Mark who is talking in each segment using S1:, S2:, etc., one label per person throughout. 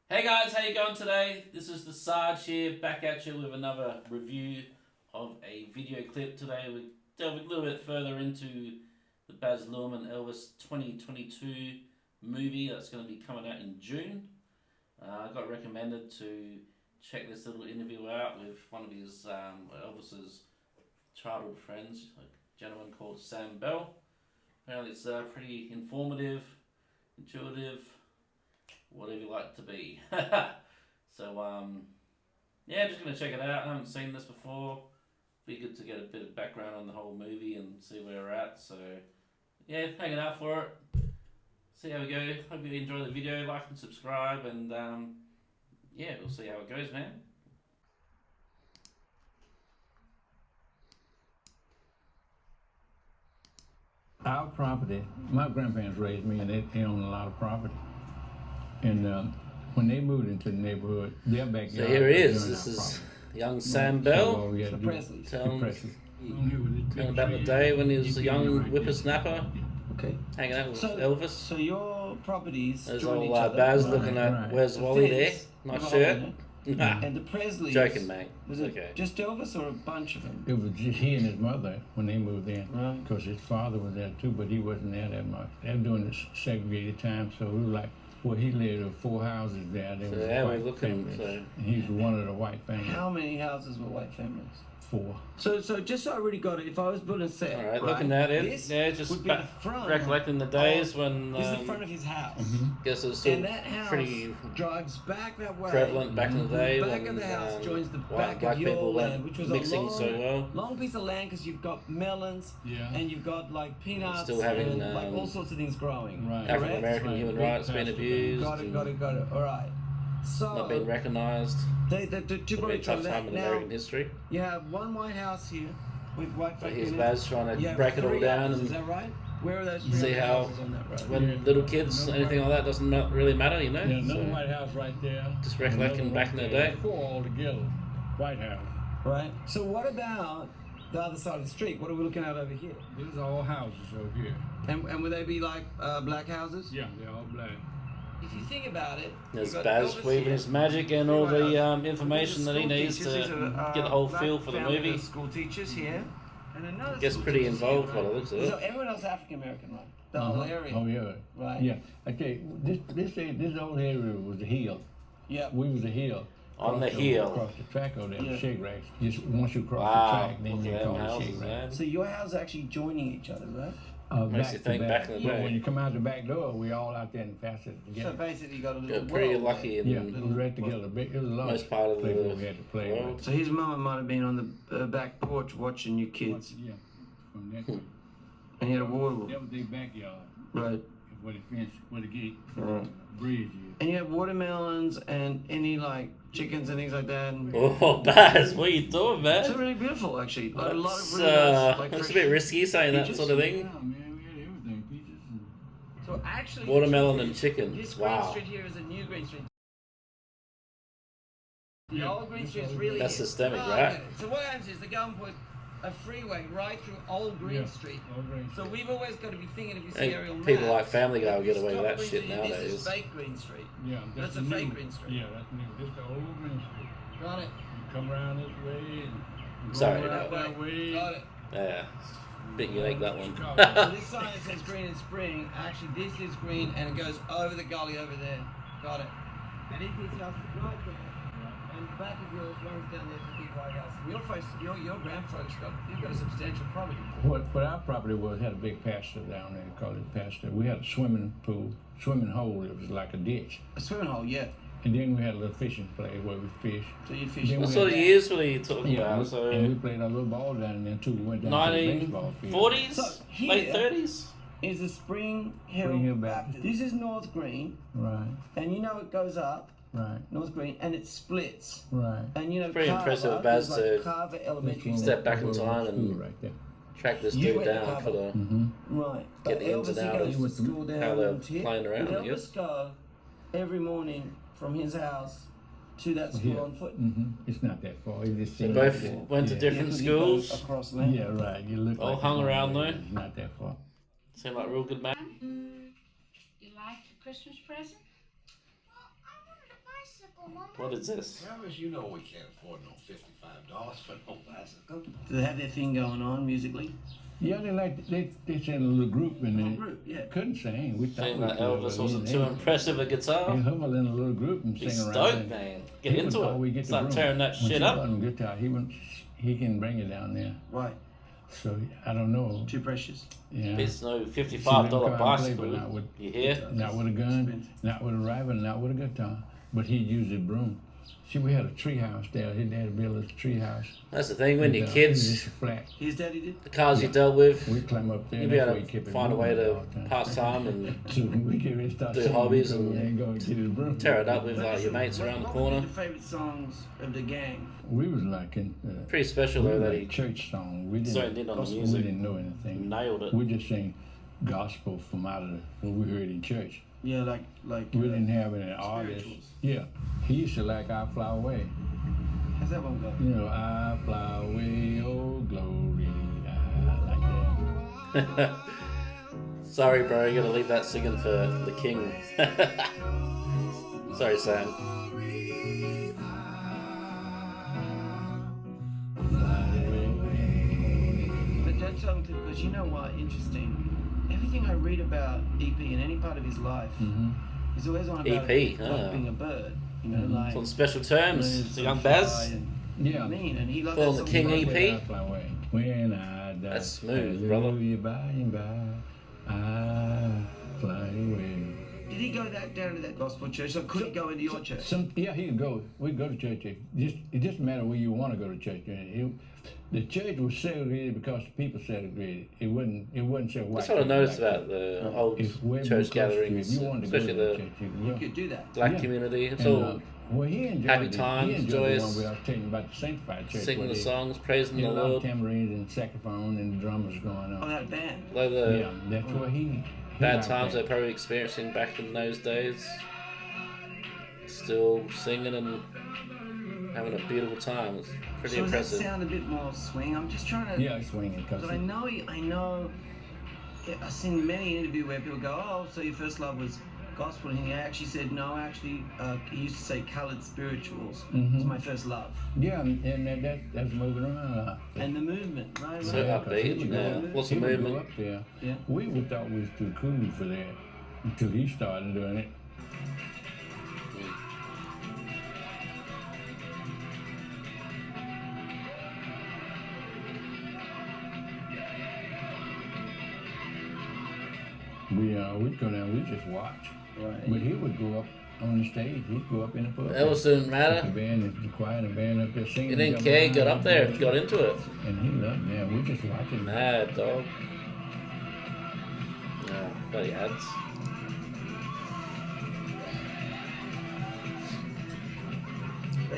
S1: Hey guys, how you going today? This is the Saaarge here, back at you with another review of a video clip. Today we delve a little bit further into the Baz Luhrmann Elvis 2022 movie that's going to be coming out in June. I got recommended to check this little interview out with one of his Elvis's childhood friends, a gentleman called Sam Bell. Apparently it's pretty informative, intuitive, whatever you like it to be. So, yeah, just gonna check it out. I haven't seen this before. Be good to get a bit of background on the whole movie and see where we're at. So, yeah, hanging out for it. See how we go. Hope you enjoy the video. Like and subscribe, and yeah, we'll see how it goes, man.
S2: Our property, my grandparents raised me and they own a lot of property. And when they moved into the neighborhood, their backyard.
S1: So here he is. This is young Sam Bell.
S2: The
S3: Presley.
S1: Telling about the day when he was a young whippersnapper.
S3: Okay.
S1: Hanging out with
S3: So-
S1: Elvis.
S3: So your properties
S1: There's
S3: join
S1: old
S3: each other.
S1: Baz
S3: right?
S1: looking at
S2: right.
S1: where's
S3: The
S1: Wally there.
S3: fence,
S1: Not
S3: the
S1: sure.
S3: hole in it. And the Presleys.
S1: Joking, mate.
S3: Was
S1: It's
S3: it
S1: okay.
S3: just Elvis or a bunch of them?
S2: It was just he and his mother when they moved in.
S3: Right.
S2: Because his father was there too, but he wasn't there that much. They were doing this segregated time, so we were like, well, he lived in 4 houses there. There
S1: So
S2: was
S1: yeah, we're
S2: white
S1: looking.
S2: families.
S1: So
S2: And he was one of the white families.
S3: How many houses were white families?
S2: 4.
S3: So just so I really got it, if I was building a set,
S1: all right, looking at it.
S3: this
S1: Yeah, just
S3: would be the front.
S1: recollecting the days when.
S3: This is the front of his house.
S1: Guess it was still
S3: And that house
S1: pretty
S3: drives back that way.
S1: prevalent back in the day
S3: The back
S1: when
S3: of the house joins the
S1: white
S3: back
S1: black
S3: of your
S1: people
S3: land,
S1: weren't
S3: which was
S1: mixing
S3: a long,
S1: so well.
S3: long piece of land because you've got melons
S2: Yeah.
S3: and you've got like peanuts
S1: Still having,
S3: and like all sorts of things growing.
S2: Right.
S1: African
S3: Correct?
S1: American
S2: Right.
S1: human
S2: Big
S1: rights being
S2: pasture.
S1: abused.
S3: Got it.
S1: and
S3: All right. So
S1: Not being recognised.
S3: the
S1: It's a
S3: Tupelo
S1: very tough time in
S3: now,
S1: American history.
S3: you have one white house here with white
S1: But
S3: folk
S1: here's
S3: in it.
S1: Baz trying
S3: You
S1: to
S3: have
S1: break it all
S3: 3
S1: down
S3: houses,
S1: and
S3: is that right? Where are those 3
S1: see how
S3: houses on that road?
S1: when little kids, anything like that doesn't really matter, you know.
S2: Yeah, another
S1: So,
S2: White House right there.
S1: Just recollecting
S2: Another
S1: back in the
S2: right there.
S1: day.
S2: 4 altogether. White House.
S3: Right. So what about the other side of the street? What are we looking at over here?
S2: These are all houses over here.
S3: And would they be like black houses?
S2: Yeah, they're all black.
S3: If you think about it,
S1: there's
S3: you've got
S1: Baz
S3: Elvis
S1: weaving
S3: here.
S1: his magic and all
S3: Right.
S1: the information that he
S3: School
S1: needs
S3: teachers,
S1: to
S3: these are,
S1: get the whole
S3: black
S1: feel for the
S3: family
S1: movie.
S3: of school teachers here. And another
S1: Gets
S3: school
S1: pretty
S3: teachers
S1: involved
S3: here,
S1: by the
S3: right?
S1: looks of it.
S3: So everyone else African American, right? The whole area.
S2: Oh yeah.
S3: Right.
S2: Yeah. Okay. This old area was a hill.
S3: Yep.
S2: We was a hill.
S1: On the
S2: Across
S1: hill.
S2: Across the track over there,
S3: Yeah.
S2: shake racks. Just once you cross
S1: Wow.
S2: the track, then
S1: Look
S2: you
S1: at
S2: call
S1: them
S2: it
S1: houses,
S2: shake rack.
S1: man.
S3: So your house is actually joining each other, right?
S1: Makes you think back in the
S2: Yeah,
S1: day.
S2: when you come out the back door, we all out there in Facet
S3: So
S2: together.
S3: basically you got a little
S1: Got pretty
S3: world
S1: lucky
S3: there.
S1: in
S2: Yeah, we were right together. It was a lot
S1: most part of
S2: place
S1: the
S2: where we had to play
S1: world.
S3: So his mama might have been on the back porch watching you kids.
S2: Yeah, from that way.
S3: And he had a water.
S2: That was their backyard.
S3: Right.
S2: Where the fence, where the gate,
S3: Right.
S2: bridge is.
S3: And you have watermelons and any like chickens and things like that. And
S1: Oh, Baz, what are you doing,
S3: it's
S1: man?
S3: really beautiful, actually. Like, a lot of
S1: That's,
S3: really nice, like,
S1: that's a
S3: fresh-
S1: bit risky saying that
S3: peaches.
S1: sort of
S2: Yeah,
S1: thing.
S2: man, we had everything. Peaches and...
S3: So actually,
S1: Watermelon
S3: this
S1: and chicken.
S3: Green
S1: Wow.
S3: Street here is a new Green Street. The old Green Street is really
S1: That's
S3: here.
S1: systemic,
S3: Oh,
S1: right?
S3: okay. So what happens is the government put a freeway right through Old Green
S2: Yeah.
S3: Street.
S2: Old Green
S3: So
S2: Street.
S3: we've always got to be thinking, if you see
S1: Hey,
S3: aerial
S1: people
S3: map,
S1: like Family Guy will get
S3: this
S1: away with
S3: top
S1: that
S3: Green
S1: shit
S3: Street,
S1: nowadays.
S3: This is fake Green Street.
S2: Yeah,
S3: That's a
S2: the
S3: fake
S2: new-
S3: Green Street.
S2: Yeah, that's new. This the old Green Street.
S3: Got it.
S2: You come around this way and go
S1: Sorry,
S2: around
S1: no.
S2: that way.
S3: Got it.
S1: Yeah, bit unique that one.
S3: So this sign that says Green in Spring, actually this is green and it goes over the gully over there. Got it. And he gets out the right there. And the back of yours runs down there to the big white house. Your grandfather's you've got a substantial property.
S2: What our property was had a big pasture down there, called it pasture. We had a swimming pool, swimming hole. It was like a ditch,
S3: A swimming hole, yeah.
S2: and then we had a little fishing place where we fished.
S3: So you fish.
S2: Then
S1: What
S2: we
S1: sort of
S2: had-
S1: years were you talking
S2: Yeah,
S1: about?
S2: and
S1: So
S2: we played a little ball down there too. We went down to the baseball field.
S1: 1940s,
S3: So here-
S1: late 30s.
S3: Is a Spring Hill,
S2: Spring Hill
S3: Baptist. This is North Green,
S2: Right,
S3: and you know it goes up
S2: right,
S3: North Green, and it splits.
S2: right.
S3: And you know,
S1: Pretty
S3: Carver,
S1: impressive of
S3: there's
S1: Baz
S3: like
S1: to
S3: Carver Elementary.
S2: This
S1: Step back in
S2: one was
S1: time
S2: school
S1: and-
S2: right there.
S1: Track this
S3: You
S1: dude
S3: went to
S1: down
S3: Harvard.
S1: for the
S3: Right.
S1: Get
S3: But
S1: the ins
S3: Elvis,
S1: and
S3: he
S1: outs.
S3: goes to school down
S1: How they're
S3: in here.
S1: playing around,
S3: Would
S1: I guess.
S3: Elvis go every morning from his house to that school
S2: Here.
S3: on foot?
S2: It's not that far. It just
S1: They
S2: seems
S1: both
S2: like that.
S1: went to
S2: Yeah.
S1: different
S3: 'cause he goes
S1: schools.
S3: across land.
S2: Yeah, right. You look
S1: All
S2: like
S1: hung
S2: you're
S1: around
S2: on
S1: though.
S2: It's not that far.
S1: Seem like a real good man.
S4: You like the Christmas present?
S5: Well, I wanted to buy
S1: What is this?
S4: Elvis, you know we can't afford no $55 for no bicycle.
S3: Do they have their thing going on musically?
S2: Yeah, they sang a little group and they
S3: Group, yeah.
S2: couldn't sing. We thought
S1: Saying
S2: we
S1: that
S2: could,
S1: Elvis
S2: but
S1: wasn't
S2: they-
S1: too impressive a guitar.
S2: They huddle in a little group and
S1: He's
S2: sing around.
S1: stoked, man. Get
S2: He would
S1: into
S2: always
S1: it.
S2: get the
S1: Start
S2: broom.
S1: tearing that
S2: When
S1: shit
S2: she
S1: up.
S2: brought him guitar, he can bring it down there.
S3: Right.
S2: So I don't know.
S3: Too precious.
S2: Yeah.
S1: It's no
S2: She let him
S1: $55
S2: try and play,
S1: bicycle.
S2: but not with,
S1: You hear?
S2: not with a gun, not with a rifle, not with a guitar. But he used a broom. See, we had a tree house there. His dad built a tree house.
S1: That's the thing, when
S2: And,
S1: your
S2: it was
S1: kids,
S2: just flat.
S3: His daddy did?
S1: the cars you dealt with,
S2: We climb up there.
S1: you'd be
S2: that's
S1: able
S2: where he
S1: to
S2: kept it
S1: find a way
S2: moving
S1: to
S2: all the time.
S1: pass time and
S2: So we get ready to start
S1: do
S2: singing,
S1: hobbies
S2: so
S1: and
S2: we ain't gonna get his broom.
S1: tear it up with like your mates around the
S3: What
S1: corner.
S3: were your favourite songs of the gang?
S2: We was like in
S1: Pretty special
S2: we
S1: though
S2: were
S1: that
S2: like
S1: he
S2: church song. We
S1: zoned in on the
S2: gospel,
S1: music.
S2: We didn't know anything.
S1: nailed it.
S2: We just sang gospel from out of what we heard in church.
S3: Yeah, like
S2: We didn't have any artists.
S3: spirituals.
S2: Yeah, he used to like I Fly Away.
S3: How's that one go?
S2: You know, I fly away, oh glory. I like that.
S1: Sorry, bro, you gotta leave that singing for the king. Sorry, Sam.
S3: But that song, because you know what? Interesting. Everything I read about EP in any part of his life, he's always on about
S1: EP,
S3: like being a bird. You know, like
S1: It's on special terms.
S3: birds
S1: The young
S3: and
S1: Baz.
S3: fly and-
S2: Yeah.
S3: I mean, and he loved
S1: Well,
S3: that
S1: the
S3: song
S1: King
S3: so
S1: EP.
S3: much.
S2: I fly away. When I die.
S1: That's smooth, brother.
S2: Hallelujah, by and by, I fly away.
S3: Did he go that down to that gospel church? Or could he go into your church?
S2: Yeah, he could go. We'd go to church. It just matter where you want to go to church. The church was segregated because the people segregated. It wasn't so white.
S1: That's what I
S2: people,
S1: noticed
S2: black
S1: about the old
S2: It's way more
S1: church
S2: close to
S1: gatherings,
S2: it. You wanted to go
S1: especially
S2: to
S1: the
S2: church, you could
S3: You
S2: go.
S3: could do that.
S1: black
S2: Yeah.
S1: community. It's
S2: And,
S1: all
S2: well, he enjoyed
S1: happy
S2: it.
S1: times,
S2: He enjoyed
S1: joyous.
S2: the one where I was telling you about the sanctified church.
S1: singing
S2: where
S1: the
S2: they-
S1: songs, praising
S2: He
S1: the
S2: had a lot of
S1: Lord.
S2: tambourines and saxophone and the drummers going
S3: Oh,
S2: on.
S3: that band.
S1: Like the
S2: Yeah, that's what he
S1: bad
S2: liked
S1: times
S2: that.
S1: they're probably experiencing back in those days. Still singing and having a beautiful time. It's pretty
S3: So does that
S1: impressive.
S3: sound a bit more swing? I'm just trying to.
S2: Yeah, he's swinging because
S3: But I know. Yeah, I've seen many interviews where people go, "Oh, so your first love was gospel," and he actually said, "No, actually, he used to say coloured spirituals was my first love."
S2: yeah, and that's moving around a lot.
S3: And the movement, right?
S1: So
S3: right.
S2: 'cause he
S1: upbeat,
S2: would go
S1: yeah.
S2: up-
S1: What's
S2: he
S1: the
S2: would go
S1: movement?
S2: up there.
S3: Yeah.
S2: We would thought we was too cool for that until he started doing it. We'd go down, we'd just watch.
S3: Right.
S2: But he would go up on the stage, he'd go up in the pulpit.
S1: Elvis didn't
S2: The
S1: matter.
S2: band is the choir, the band up there singing.
S1: He didn't
S2: jumping
S1: care. He got
S2: around,
S1: up there. He got into it.
S2: And he loved it. Yeah, we just watching.
S1: Mad dog. Yeah, bloody ads.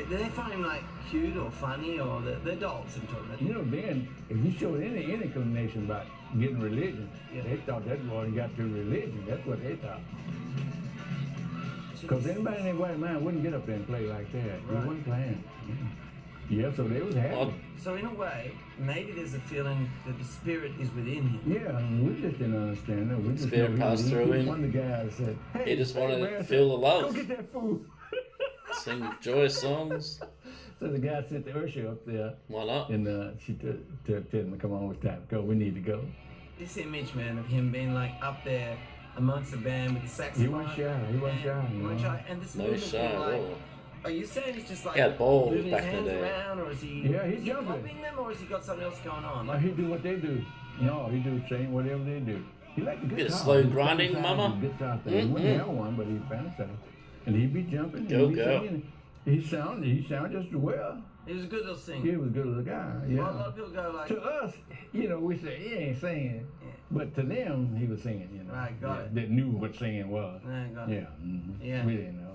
S3: Do they find him like cute or funny or the adults? I'm talking about.
S2: You know, then if you showed any inclination about getting religion,
S3: Yeah.
S2: they thought that boy got to religion. That's what they thought.
S3: So
S2: Because
S3: this-
S2: anybody in their right mind wouldn't get up there and play like that. They
S3: Right.
S2: wasn't playing. Yeah, so they was happy.
S1: Odd.
S3: So in a way, maybe there's a feeling that the spirit is within him.
S2: Yeah, we just didn't understand that. We just
S1: Spirit
S2: know he
S1: passed
S2: was-
S1: through him.
S2: One of the guys said, "Hey,
S1: He just wanted
S2: man,"
S1: to feel the
S2: Go
S1: love.
S2: get that food.
S1: Sing joyous songs.
S2: So the guy sent the usher up there,
S1: Why not?
S2: and she told him to come on, it's time to go. We need to go.
S3: This image, man, of him being like up there amongst the band with the saxophone.
S2: He wasn't shy. He wasn't shy.
S3: He wasn't shy. And this
S1: No
S3: movement
S1: shy
S3: being
S1: at
S3: like,
S1: all.
S3: are you saying it's just like
S1: He had balls
S3: moving
S1: back
S3: his
S1: in the
S3: hands
S1: day.
S3: around, or is he?
S2: Yeah, he's
S3: is he
S2: jumping.
S3: copying them, or has he got something else going on?
S2: Now
S3: Like,
S2: he do what they do. No, he do sing whatever they do. He like the guitar.
S1: Bit of slow
S2: He
S1: grinding,
S2: found
S1: mama.
S2: his guitar thing. He wouldn't have one, but he found something. And he'd be jumping.
S1: Go,
S2: and he'd be
S1: go.
S2: singing. He sound just as well.
S3: he was a good little singer.
S2: He was good as a guy.
S3: Well, a lot
S2: Yeah.
S3: of people go like,
S2: To us, we say he ain't singing,
S3: Yeah.
S2: but to them he was singing.
S3: Right, got it.
S2: That knew what singing was.
S3: "Nah, got it."
S2: Yeah. Mm-hmm.
S3: Yeah.
S2: We didn't know.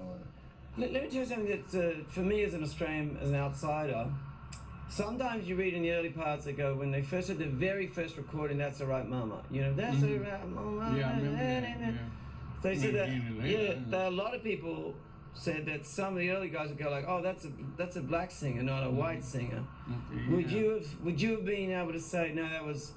S5: Let me tell you something that, for me as an Australian, as an outsider, sometimes you read in the early parts that go, when they first had the very first recording, "That's the Right Mama." You know, "That's the right mama."
S2: Yeah, I remember that. Yeah.
S5: They said that,
S2: Yeah.
S5: that a lot of people said that some of the early guys would go like, "Oh, that's a black singer, not a white singer." Would you have been able to say, "No, that was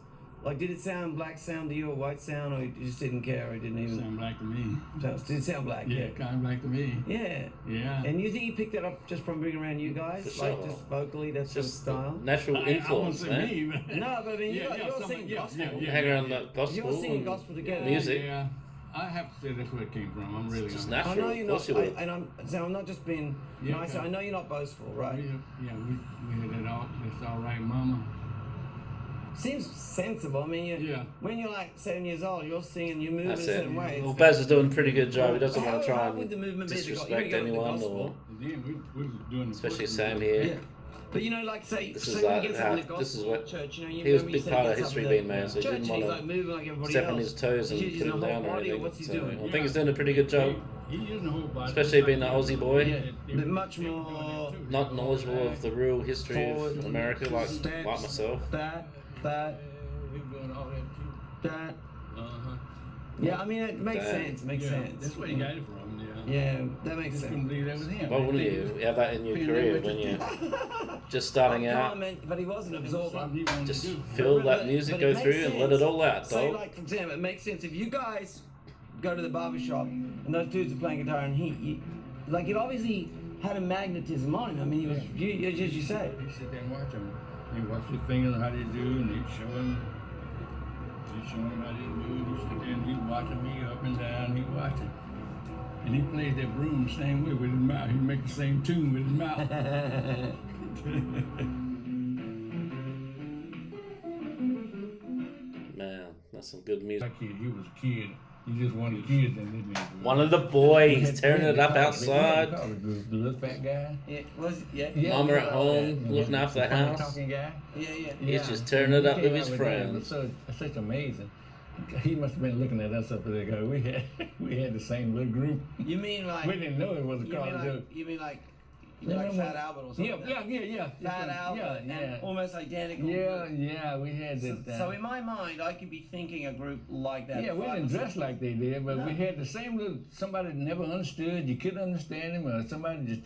S5: Like, did it sound black sound to you or white sound, or you just didn't care, or didn't even?
S2: Sound black to me.
S5: Did it sound black?
S2: Yeah, kind of black to me.
S5: Yeah.
S2: Yeah.
S5: And you think he picked that up just from being around you guys?
S1: For
S5: Like,
S1: sure.
S5: just vocally, that's just
S1: Just
S5: style?
S1: natural
S2: I won't
S1: influence,
S2: say
S1: man.
S2: me, but
S5: No, but I mean,
S2: Yeah,
S5: you're
S2: somebody-
S5: singing
S2: yeah,
S5: gospel.
S2: yeah,
S1: Hang around that gospel.
S5: You're singing
S1: and
S5: gospel together.
S1: music.
S2: Yeah, I have to say that's where it came from. I'm really
S1: Just
S2: honest.
S5: I
S1: natural.
S5: know you're
S1: Of course
S5: not,
S1: you would.
S5: and I'm not just being
S2: Yeah,
S5: nice.
S2: okay.
S5: I know you're not boastful, right?
S2: We had that all. That's all right, mama.
S5: Seems sensible. I mean,
S2: Yeah.
S5: when you're like 7 years old, you're singing, you move
S1: That's
S5: in a
S1: it.
S5: certain way.
S1: Well, Baz is doing a pretty good job. He doesn't
S5: How-
S1: want to try
S5: how would the movement
S1: and
S5: be? You're
S1: disrespect
S5: gonna go with the
S1: anyone,
S5: gospel.
S1: or
S2: And then we was doing the
S1: especially
S2: first
S1: Sam
S2: one.
S1: here.
S5: Yeah. But you know, like say,
S1: This
S5: say
S1: is
S5: when
S1: like
S5: he gets
S1: how-
S5: up in the
S1: this is
S5: gospel
S1: what-
S5: church, you know,
S1: he was a
S5: remember
S1: big
S5: said
S1: part
S5: he
S1: of
S5: gets up
S1: history
S5: in
S1: being man, so he
S5: church
S1: didn't
S5: and
S1: want
S5: he's
S1: to
S5: like moving like everybody
S1: step
S5: else.
S1: on his toes and
S5: He's
S1: put
S5: using
S1: him
S5: the whole
S1: down or
S5: body, or
S1: anything.
S5: what's he
S1: So
S5: doing?
S1: I think he's doing a pretty good job.
S2: He using the whole body.
S1: Especially being an Aussie boy.
S5: Yeah. But much more
S1: Not knowledgeable of the real history
S5: Forward.
S1: of America, like
S5: Steps.
S1: myself.
S5: that.
S2: He was doing all that too.
S5: That.
S2: Uh-huh.
S5: Yeah, I mean, it makes
S1: That.
S5: sense. Makes
S2: Yeah,
S5: sense.
S2: that's where he got it from. Yeah.
S5: Yeah, that makes
S2: Just
S5: sense.
S2: couldn't believe that was him.
S1: Why wouldn't you have that in your
S2: Being
S1: career
S2: there
S1: when
S2: with
S1: you're just starting out?
S5: But he was an absorber.
S2: Something he wanted
S1: Just
S2: to do.
S1: feel
S5: But-
S1: that
S5: but-
S1: music
S5: but
S1: go
S5: it makes
S1: through and let
S5: sense.
S1: it all out,
S5: Say,
S1: dog.
S5: like, for example, it makes sense if you guys go to the barber shop and those dudes are playing guitar and like, it obviously had a magnetism on him. I mean, he was, as you say.
S2: He sit there and watch him. He watch his fingers how they do, and he'd show him. He'd show him how they do. He sit there and he'd watching me up and down. He'd watch it. And he plays that broom the same way with his mouth. He'd make the same tune with his mouth.
S1: Man, that's some good music.
S2: That kid, he was a kid. He just one of the kids in this neighborhood.
S1: One of the boys tearing it up outside.
S2: The little fat guy.
S5: Yeah, was yeah.
S1: Mama at home, looking after the house.
S2: Talking guy.
S5: Yeah.
S1: He's just tearing it up
S2: He
S1: with
S2: came
S1: his
S2: out that. It
S1: friends.
S2: was such amazing. He must have been looking at us up there. Go, we had the same little group.
S5: You mean like?
S2: We didn't know it was a
S5: You
S2: car.
S5: mean like? You mean like? You mean like Fat Albert or something?
S2: Yeah.
S5: Fat Albert
S2: Yeah.
S5: and almost identical.
S2: Yeah, we had that.
S5: So in my mind, I could be thinking a group like that.
S2: Yeah, we didn't dress like they did, but we had the same little, somebody that never understood, you couldn't understand him, or somebody just,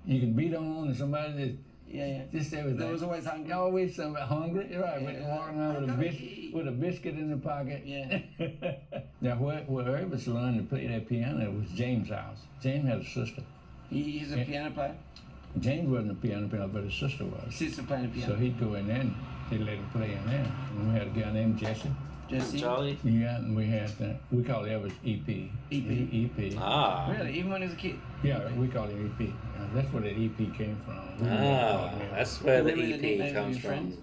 S2: you could beat on, or somebody that,
S5: Yeah.
S2: just everything.
S5: There was always hungry.
S2: Always somebody hungry, right,
S5: Yeah.
S2: walking around with with a biscuit in the pocket.
S5: Yeah.
S2: Now, where Elvis learned to play that piano was James' house. James had a sister.
S5: He's a piano player.
S2: James wasn't a piano player, but his sister was.
S5: Sister playing the
S2: So
S5: piano.
S2: he'd go in there and they'd let him play in there. And we had a guy named Jesse.
S5: Jesse.
S1: Charlie?
S2: Yeah, and we had, we call Elvis EP.
S5: EP.
S2: EP.
S1: Ah.
S5: Really? Even when he was a kid.
S2: Yeah, we call it EP. That's where that EP came from.
S1: Ah, that's where the
S5: Remember the nickname
S1: EP
S5: of
S1: comes
S5: your
S1: from.
S5: friends?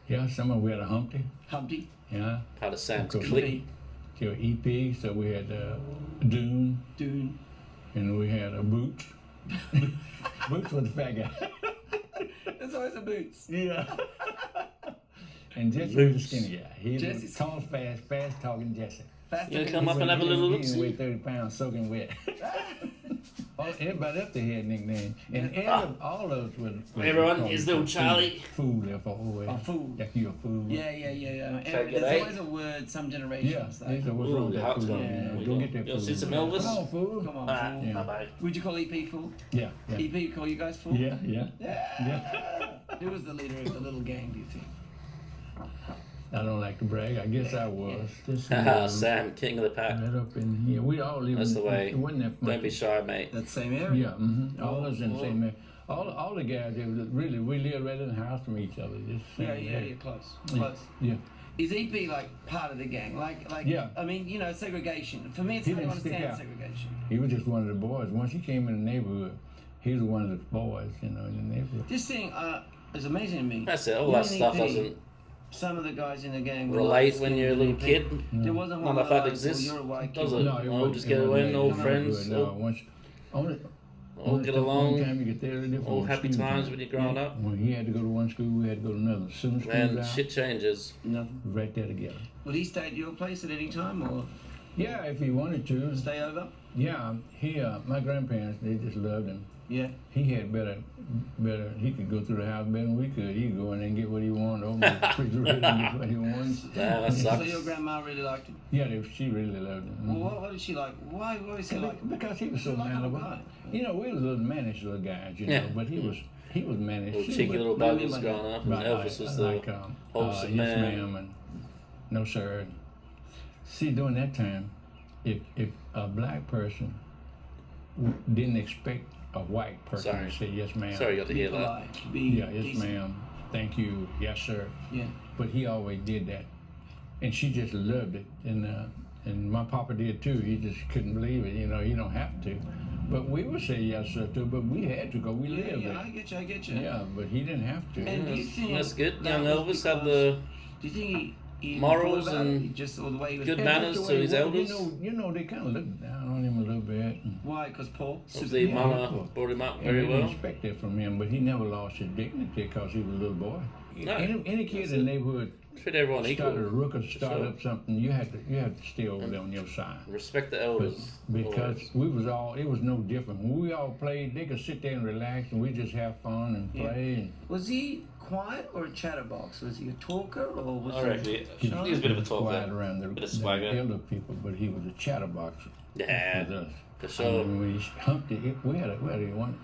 S2: Yeah, some of we had a Humpty.
S5: Humpty.
S2: Yeah.
S1: Part of Sam's
S2: Of course.
S1: clique.
S2: So EP, so we had Dune,
S5: Dune.
S2: and we had a Boots. Boots was the fat guy.
S5: There's always a boots.
S2: Yeah. And Jesse was the
S1: Boots.
S2: skinny guy. He was
S5: Jesse's-
S2: tall, fast talking Jesse.
S5: Faster
S1: You gonna
S5: than
S1: come
S5: you.
S1: up and have a little look?
S2: He weighed 30 pounds, soaking wet. Everybody up there had nicknames. And all of us were
S1: Everyone
S2: called
S1: is little
S2: fool.
S1: Charlie.
S2: Fool, F-O-O-L.
S5: A fool.
S2: Like you a fool.
S5: Yeah.
S1: Check it
S5: There's
S1: out.
S5: always a word some generations
S2: Yeah,
S5: say.
S2: they said, what's wrong with that
S1: Ooh,
S2: fool?
S5: yeah.
S2: Go get that
S1: You
S2: fool.
S1: see some Elvis?
S2: Come on, fool.
S5: Come on,
S1: Ah,
S5: fool.
S2: Yeah.
S1: bye-bye.
S5: Would you call EP fool?
S2: Yeah, yeah.
S5: EP call you guys fool?
S2: Yeah.
S5: Yeah. Who was the leader of the little gang, do you think?
S2: I don't like to brag. I guess I was. This is,
S1: Haha, Sam, king of the pack.
S2: right up in here. We all live
S1: That's
S2: in
S1: the way.
S2: It wasn't that much.
S1: Don't be shy, mate.
S5: That same area?
S2: Yeah, all of us in the same area. All the guys, they was really, we lived right in the house from each other. Just
S5: Yeah,
S2: same
S5: yeah,
S2: area.
S5: you're close.
S2: Yeah.
S5: Close.
S2: Yeah.
S5: Is EP like part of the gang? Like
S2: Yeah.
S5: I mean, you know, segregation. For me, it's
S2: He
S5: hard to
S2: didn't stick
S5: understand
S2: out.
S5: segregation.
S2: He was just one of the boys. Once he came in the neighborhood, he was one of the boys, in the neighborhood.
S5: This thing is amazing to me.
S1: That's it. All
S5: You're
S1: that
S5: an
S1: stuff
S5: EP.
S1: doesn't
S5: Some of the guys in the gang were
S1: relate
S5: like
S1: when you're a little
S5: EP.
S1: kid.
S5: There wasn't one
S1: None of
S5: like,
S1: that
S5: well,
S1: exists,
S5: You're a white
S1: does
S5: kid.
S1: it?
S2: No,
S1: All
S2: wasn't-
S1: just
S2: it
S1: get away
S2: wasn't
S1: and
S2: that
S1: old
S2: neighborhood,
S1: friends.
S2: No,
S1: All,
S2: once,
S1: all get along.
S2: One time you get there, different
S1: all happy
S2: school
S1: times
S2: time.
S1: when you're growing up.
S2: When he had to go to one school, we had to go to another. As soon as school
S1: Man,
S2: was out,
S1: shit changes.
S5: Nothing.
S2: right there together.
S5: Would he stay at your place at any time or
S2: Yeah, if he wanted to.
S5: stay over?
S2: Yeah, my grandparents, they just loved him.
S5: Yeah.
S2: He had better, he could go through the house better than we could. He could go in there and get what he wanted, open the refrigerator and get what he wanted.
S1: Damn, that
S5: So
S1: sucks.
S5: your grandma really liked him.
S2: Yeah, she really loved him.
S5: Well, what did she like? Why was he like him?
S2: Because he was so
S5: He's a likable
S2: mannerable.
S5: guy.
S2: You know, we was little mannish little guys, you know,
S1: Yeah.
S2: but he was mannish.
S1: Little
S2: too,
S1: cheeky
S2: but-
S1: little
S5: What do you mean
S1: buggers
S5: by
S1: growing
S5: that?
S1: up, and
S2: Right,
S1: Elvis was the
S2: like,
S1: wholesome
S2: yes,
S1: man.
S2: ma'am, and no sir. See, during that time, if a black person didn't expect a white person
S1: Sorry.
S2: to say yes ma'am.
S1: Sorry, you got to
S3: Be
S1: hear that.
S3: polite. Be
S2: Yeah, yes
S3: decent.
S2: ma'am. Thank you. Yes sir.
S3: Yeah.
S2: But he always did that, and she just loved it. And my papa did too. He just couldn't believe it. You know, you don't have to, but we would say yes sir too. But we had to go. We
S3: Yeah,
S2: lived
S3: yeah,
S2: it.
S3: I get you.
S2: Yeah, but he didn't have to.
S3: And do you think
S1: That's good.
S3: that
S1: Young
S3: was
S1: Elvis had
S3: because-
S1: the
S3: Do you think he
S1: morals
S3: thought about
S1: and
S3: it? He just saw the way he was
S1: good
S2: Yeah,
S1: manners
S2: that's
S1: to
S2: the way
S1: his
S2: he was.
S1: elders.
S2: You know, they kind of looked down on him a little bit.
S3: Why? Because Paul.
S1: Obviously,
S2: Yeah,
S1: Mama
S2: of course.
S1: brought him up
S2: And
S1: very
S2: they didn't
S1: well.
S2: expect that from him, but he never lost his dignity because he was a little boy.
S1: No,
S2: Any kid
S1: that's
S2: in the
S1: it.
S2: neighborhood
S1: Treat everyone
S2: started a
S1: equal.
S2: rook or start
S1: sure.
S2: up something, you had to stay over there on your side.
S1: Respect the
S2: But
S1: elders.
S2: because
S1: always.
S2: it was no different. When we all played, they could sit there and relax, and we just have fun and
S3: Yeah.
S2: play. And
S3: Was he quiet or a chatterbox? Was he a talker or was
S1: I reckon he was a bit of a
S2: quiet
S1: talker.
S2: around
S1: Bit of
S2: the
S1: swagger.
S2: elder people, but he was a chatterbox
S1: Yeah,
S2: with us.
S1: for
S2: I
S1: sure.
S2: mean, when he humped it, we had one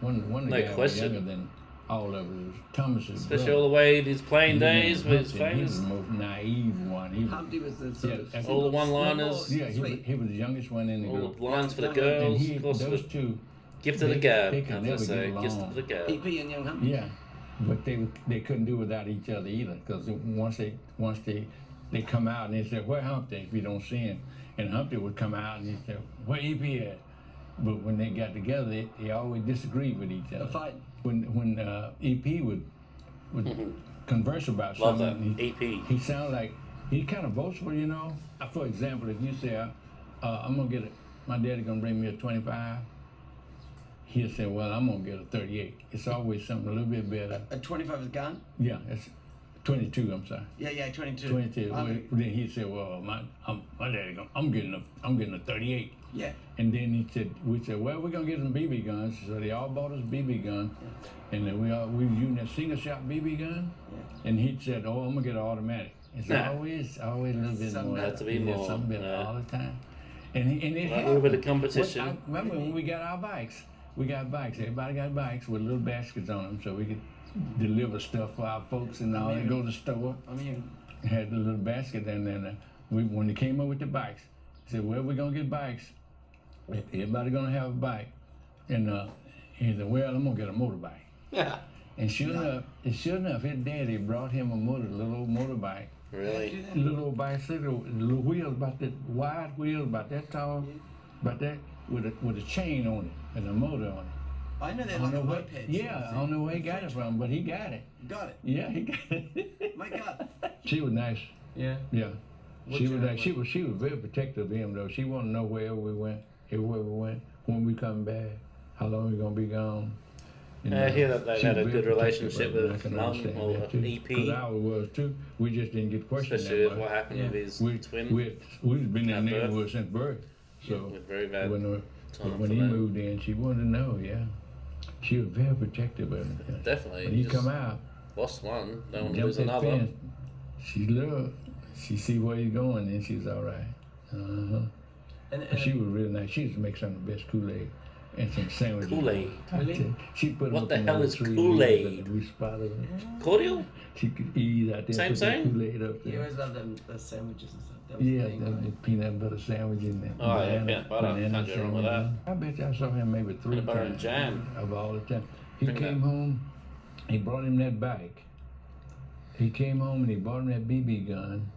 S2: of the
S1: No
S2: guys was
S1: question.
S2: younger than all of us. Thomas's
S1: Especially
S2: brother.
S1: all the way in his playing
S2: Yeah,
S1: days when he's
S2: Humpty, he was
S1: famous.
S2: the most naive one. He was,
S3: Humpty was the sort
S2: Yeah,
S3: of
S2: that's-
S1: All the one-liners.
S2: yeah, he was,
S3: Sweet.
S2: he was the youngest one in the
S1: All
S2: group.
S1: the lines for the
S3: And
S1: girls.
S2: And he,
S1: Of course,
S2: those
S1: the
S2: two,
S1: gift of the
S2: they
S1: gab.
S2: could
S1: As I
S2: never
S1: say,
S2: get
S1: gift
S2: along.
S1: of the gab.
S3: EP and Young Humpty.
S2: Yeah, but they couldn't do without each other either. Because once they come out and they say, "Where Humpty?" If you don't see him, and Humpty would come out and he said, "Where EP at?" But when they got together, they always disagreed with each
S3: A
S2: other.
S3: fight.
S2: When EP would converse about
S1: Love that.
S2: something,
S1: EP.
S2: he sounded like he kind of boastful, you know. For example, if you say, "I'm gonna get it," my daddy gonna bring me a 25. He'll say, "Well, I'm gonna get a 38." It's always something a little bit better.
S3: A 25 is gun?
S2: Yeah, it's 22. I'm sorry,
S3: Yeah, 22.
S2: 22.
S3: I
S2: Well,
S3: mean,
S2: then he'd say, "Well, my daddy gonna, I'm getting a 38."
S3: yeah.
S2: And then we said, "Well, we're gonna get some BB guns." So they all bought us BB gun, and then we were using that single shot BB gun. And he said, "Oh, I'm gonna get an automatic." It's
S1: Nah.
S2: always a little bit
S3: Something
S2: more.
S3: better.
S1: To be
S2: Yeah,
S1: more,
S2: something better
S1: yeah.
S2: all the time. And it
S1: Like a little
S2: happened.
S1: bit of competition.
S2: I remember when we got our bikes. We got bikes. Everybody got bikes with little baskets on them, so we could deliver stuff for our folks and all. And go to the store.
S3: I mean,
S2: Had the little basket, and then when they came up with the bikes, they said, "Well, we're gonna get bikes. Everybody gonna have a bike." And he said, "Well, I'm gonna get a motorbike."
S1: Yeah.
S2: And sure enough, his daddy brought him a little old motorbike,
S1: Really?
S2: a little old bicycle, little wheels about that wide wheels, about that tall, about that with a chain on it and a motor on it.
S3: I know they're
S2: I
S3: like
S2: don't
S3: a
S2: know
S3: moped.
S2: what,
S3: sort
S2: yeah,
S3: of
S2: I don't
S3: thing.
S2: know where he got it from, but he got it.
S3: Got it.
S2: Yeah, he got it.
S3: My God.
S2: She was nice.
S3: Yeah.
S2: Yeah.
S3: What
S2: She
S3: you
S2: was
S3: know
S2: like, she was very protective of him though. She wanted to know wherever we went, when we come back, how long we gonna be gone. And,
S1: I hear that they
S2: she
S1: had
S2: was
S1: a
S2: very
S1: good
S2: protective
S1: relationship
S2: of him. I
S1: with
S2: can
S1: Mum
S2: understand
S1: or
S2: that, too.
S1: EP.
S2: 'Cause ours was too. We just didn't get questioned
S1: Especially
S2: that
S1: with
S2: much.
S1: what happened with his twin.
S2: We've been in
S1: at
S2: the
S1: birth.
S2: neighborhood since birth. So
S1: With very bad
S2: when,
S1: time
S2: when
S1: for
S2: he
S1: them.
S2: moved in, she wanted to know. Yeah, she was very protective of him.
S1: Definitely.
S2: When he
S1: Just
S2: come out,
S1: lost one, don't want to
S2: jumped
S1: lose
S2: that
S1: another.
S2: fence, she loved. She see where he's going, and she's all right.
S3: And
S2: She was real nice. She used to make some of the best Kool-Aid and some sandwiches.
S1: Kool-Aid?
S2: I tell you, she put 'em
S1: What
S2: up
S1: the
S2: in
S1: hell
S2: those
S1: is
S2: 3
S1: Kool-Aid?
S2: leaves and we spotted her.
S1: Cordial?
S2: She could eat out there.
S1: Same,
S2: put the
S1: same?
S2: Kool-Aid up
S3: you
S2: there.
S3: always love them, the sandwiches and stuff. That was
S2: Yeah,
S3: the thing,
S2: the
S3: right?
S2: peanut butter sandwich and the
S1: Oh, yeah, peanut butter. Can't go wrong with
S2: sandwich. I bet you I saw him maybe 3
S1: Peanut butter and
S2: times
S1: jam.
S2: of all the time. He
S1: Bring it
S2: came
S1: up.
S2: home, he brought him that bike. He came home and he bought him that BB gun.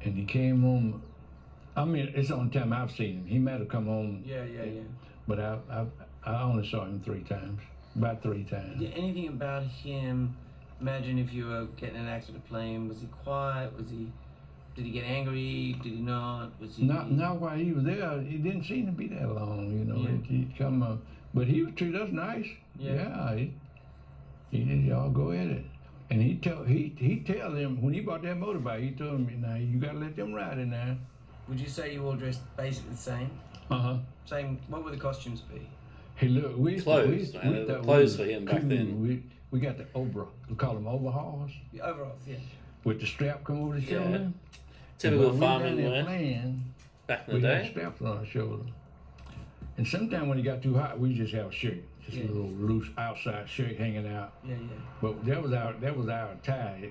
S2: And he came home. I mean, it's the only time I've seen him. He might have come home,
S3: Yeah.
S2: but I only saw him 3 times, about 3 times.
S3: Did anything about him? Imagine if you were getting an accident plane. Was he quiet? Did he get angry? Did he not? Was he?
S2: Not while he was there. He didn't seem to be that long, you know.
S3: Yeah.
S2: He'd come, but he would treat us nice.
S3: Yeah.
S2: He did. Y'all go at it. And he tell them when he bought that motorbike, he told him, "Now you gotta let them ride in there."
S3: Would you say you all dressed basically the same? Same. What would the costumes be?
S2: Hey, look,
S1: Clothes, man. There were clothes for him back
S2: cool.
S1: then.
S2: We got the we call them overalls,
S3: The overalls, yeah.
S2: with the strap come over the
S1: Yeah.
S2: shoulder.
S1: Typical
S2: And when we
S1: farming
S2: down there
S1: wear
S2: playing,
S1: back in
S2: we
S1: the
S2: had
S1: day.
S2: straps on our shoulder. And sometimes when it got too hot, we just have a shirt, just a little loose outside shirt hanging out.
S3: Yeah.
S2: But that was our tie.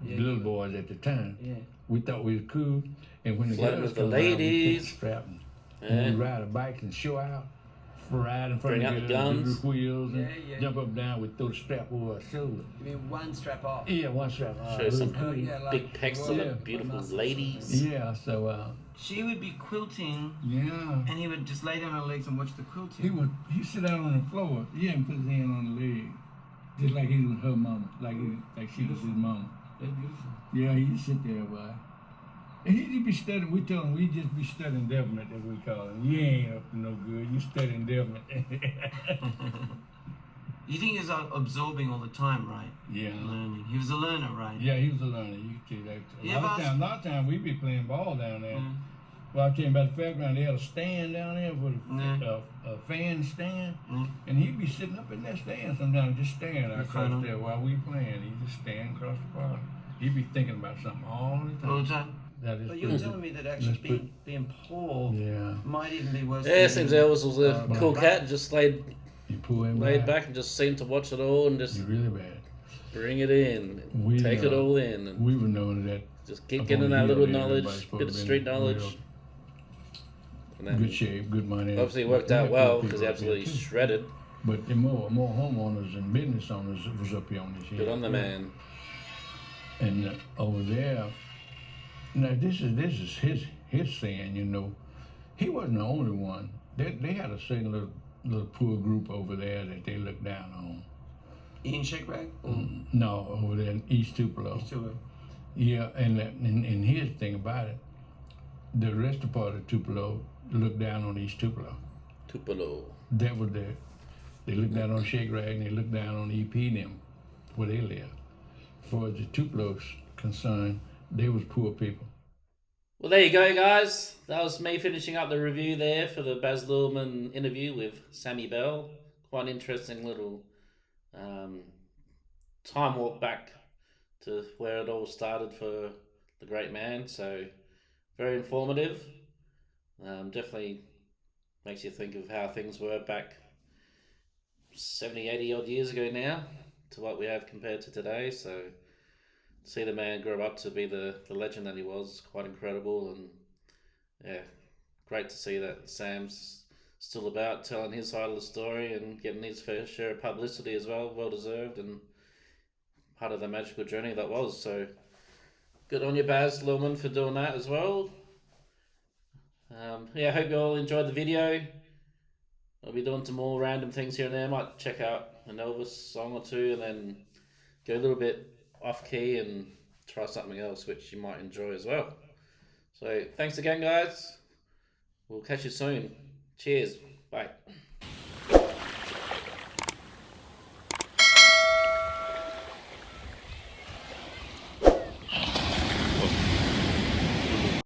S2: little boys at the time.
S5: Yeah.
S2: We thought we was cool, and when the
S1: Flirting
S2: girls
S1: with the
S2: come around, we
S1: ladies.
S2: take the strap and
S1: Yeah.
S2: we ride a bike and show out, ride in front
S1: Bring
S2: of
S1: out
S2: the
S1: the
S2: girls, do
S1: guns.
S2: the wheels, and
S5: Yeah.
S2: jump up and down. We throw the strap over our shoulder.
S3: You mean one strap off?
S2: Yeah, one strap.
S1: Show some
S2: cool.
S3: Yeah, like
S1: big pecs to
S2: Yeah.
S1: the beautiful
S3: muscles.
S1: ladies.
S2: Yeah, so
S5: She would be quilting,
S2: yeah.
S5: and he would just lay down her legs and watch the quilting.
S2: He sit out on the floor. He didn't put his hand on the leg, just like he was her mama, like she was his mama.
S5: They're beautiful.
S2: Yeah, he just sit there, boy. And he just be studying. We told him we just be studying development, as we call it. You ain't up to no good. You studying development.
S5: You think he was absorbing all the time, right?
S2: Yeah.
S5: Learning. He was a learner, right?
S2: Yeah, he was a learner. You can see that.
S5: Yeah,
S2: A lot of times we be playing ball down there.
S5: Mm.
S2: Well, I was telling you about the fairground. They had a stand down there with
S5: Yeah.
S2: a fan stand,
S5: Mm.
S2: and he'd be sitting up in that stand sometimes, just staring
S5: That's
S2: across
S5: right.
S2: there while we playing. He just stand across the park. He'd be thinking about something all the time.
S5: All the time.
S2: That is
S5: But you were telling me that actually
S2: Let's
S5: being poor
S2: Yeah.
S5: might even be worse.
S1: Yeah, it seems Elvis was a cool cat, just laid
S2: You pull him
S1: back and just seemed to watch it all and just
S2: You're really bad.
S1: bring it in, take it all in, and
S2: We were knowing that.
S1: just keep
S2: up
S1: getting
S2: on the
S1: that
S2: hill
S1: little
S2: there,
S1: knowledge,
S2: everybody's supposed
S1: bit of
S2: to
S1: street
S2: been
S1: knowledge.
S2: real
S1: And then
S2: Good shape, good money.
S1: obviously it worked
S2: We
S1: out
S2: had
S1: well
S2: good
S1: because he
S2: people up
S1: absolutely
S2: here, too.
S1: shredded.
S2: But the more homeowners and business owners was up here on this hill.
S1: Good on the man.
S2: And over there, now this is his saying, you know, he wasn't the only one. They had a certain little poor group over there that they looked down on.
S5: In Shake Rag?
S2: No, over there in East Tupelo. Yeah, and here's the thing about it. The rest of part of Tupelo looked down on East Tupelo.
S1: Tupelo.
S2: That was there. They looked down on Shake Rag and they looked down on EP and them, where they live. As far as the Tupelo's concerned, they was poor people.
S1: Well, there you go, guys. That was me finishing up the review there for the Baz Luhrmann interview with Sammy Bell. Quite an interesting little time walk back to where it all started for the great man. So, very informative. Definitely makes you think of how things were back 70, 80 odd years ago now to what we have compared to today. So, see the man grow up to be the legend that he was, quite incredible. And yeah, great to see that Sam's still about telling his side of the story and getting his fair share of publicity as well, well deserved, and part of the magical journey that was. So good on you, Baz Luhrmann, for doing that as well. Yeah, I hope you all enjoyed the video. I'll be doing some more random things here and there. Might check out an Elvis song or two and then go a little bit off key and try something else which you might enjoy as well. So thanks again, guys. We'll catch you soon. Cheers. Bye.